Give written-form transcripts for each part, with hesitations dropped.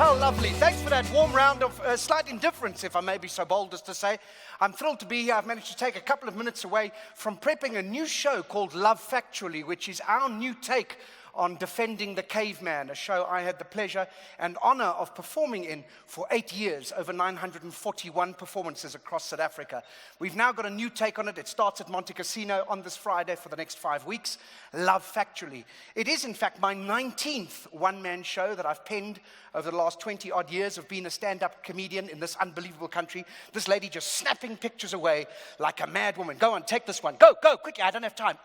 How lovely. Thanks for that warm round of slight indifference, if I may be so bold as to say. I'm thrilled to be here. I've managed to take a couple of minutes away from prepping a new show called Love Factually, which is our new take on defending the caveman, a show I had the pleasure and honor of performing in for 8 years, over 941 performances across South Africa. We've now got a new take on it. It starts at Monte Casino on this Friday for the next 5 weeks. Love Factually. It is, in fact, my 19th one-man show that I've penned over the last 20-odd years of being a stand-up comedian in this unbelievable country. This lady just snapping pictures away like a mad woman. Go on, take this one. Go, quickly, I don't have time.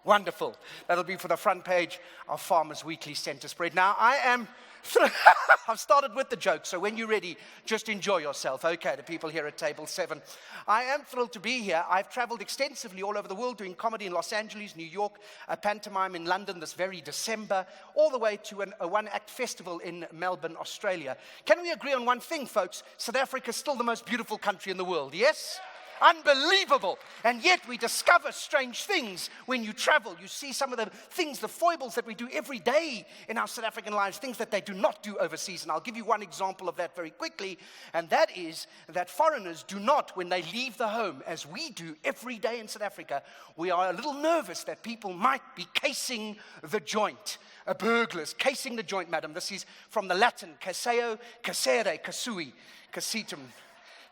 Wonderful. That'll be for the front page of Farmers Weekly Centre Spread. Now, I've started with the joke, so when you're ready, just enjoy yourself. Okay, the people here at table 7. I am thrilled to be here. I've traveled extensively all over the world doing comedy in Los Angeles, New York, a pantomime in London this very December, all the way to a one-act festival in Melbourne, Australia. Can we agree on one thing, folks? South Africa is still the most beautiful country in the world, yes? Unbelievable. And yet we discover strange things when you travel. You see some of the things, the foibles that we do every day in our South African lives, things that they do not do overseas. And I'll give you one example of that very quickly. And that is that foreigners do not, when they leave the home, as we do every day in South Africa, we are a little nervous that people might be casing the joint. A burglar's casing the joint, madam. This is from the Latin, caseo, casere, casui, casitum.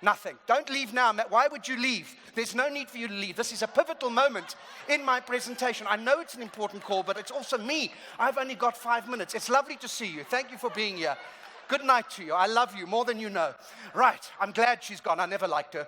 Nothing. Don't leave now. Why would you leave? There's no need for you to leave. This is a pivotal moment in my presentation. I know it's an important call, but it's also me. I've only got 5 minutes. It's lovely to see you. Thank you for being here. Good night to you. I love you more than you know. Right. I'm glad she's gone. I never liked her.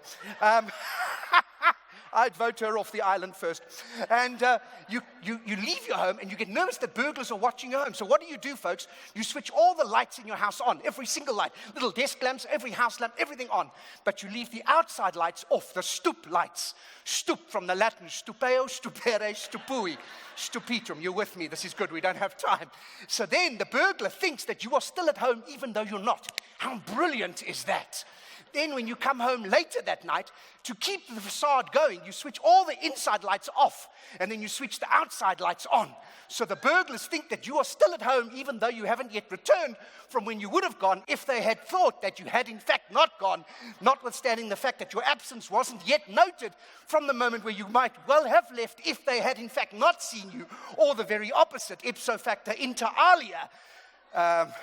I'd vote her off the island first. And you leave your home and you get nervous that burglars are watching your home. So what do, folks? You switch all the lights in your house on, every single light. Little desk lamps, every house lamp, everything on. But you leave the outside lights off, the stoop lights. Stoop from the Latin, stupeo, stupere, stupui, stupitum. You're with me. This is good. We don't have time. So then the burglar thinks that you are still at home even though you're not. How brilliant is that? Then when you come home later that night, to keep the facade going, you switch all the inside lights off, and then you switch the outside lights on. So the burglars think that you are still at home, even though you haven't yet returned from when you would have gone if they had thought that you had in fact not gone, notwithstanding the fact that your absence wasn't yet noted from the moment where you might well have left if they had in fact not seen you, or the very opposite, ipso facto inter alia,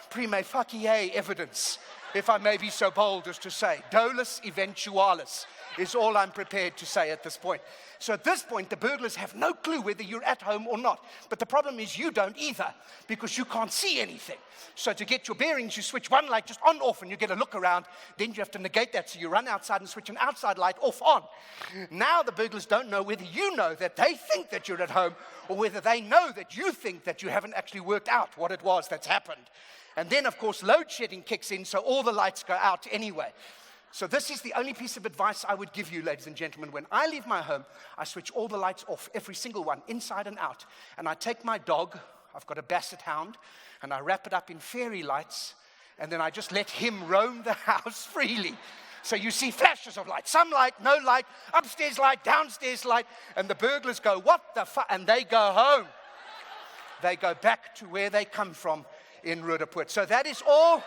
prima facie evidence, if I may be so bold as to say. Dolus eventualis is all I'm prepared to say at this point. So at this point, the burglars have no clue whether you're at home or not. But the problem is you don't either, because you can't see anything. So to get your bearings, you switch one light just on, off, and you get a look around. Then you have to negate that, so you run outside and switch an outside light off, on. Now the burglars don't know whether you know that they think that you're at home, or whether they know that you think that you haven't actually worked out what it was that's happened. And then, of course, load shedding kicks in, so all the lights go out anyway. So this is the only piece of advice I would give you, ladies and gentlemen. When I leave my home, I switch all the lights off, every single one, inside and out. And I take my dog, I've got a basset hound, and I wrap it up in fairy lights, and then I just let him roam the house freely. So you see flashes of light, some light, no light, upstairs light, downstairs light, and the burglars go, what the fuck? And they go home. They go back to where they come from in Rudaput. So that is all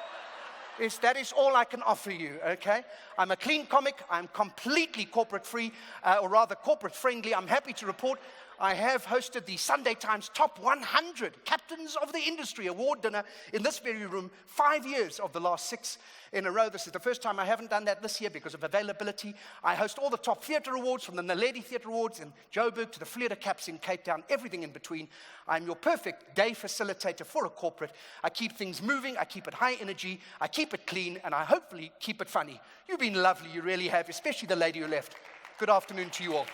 I can offer you, okay? I'm a clean comic. I'm completely corporate free, or rather corporate friendly. I'm happy to report I have hosted the Sunday Times Top 100 Captains of the Industry Award dinner in this very room 5 years of the last 6 in a row. This is the first time I haven't done that this year because of availability. I host all the top theatre awards, from the Naledi Theatre Awards in Joburg to the Vleerder Caps in Cape Town, everything in between. I'm your perfect day facilitator for a corporate. I keep things moving, I keep it high energy, I keep it clean, and I hopefully keep it funny. You've been lovely, you really have, especially the lady who left. Good afternoon to you all.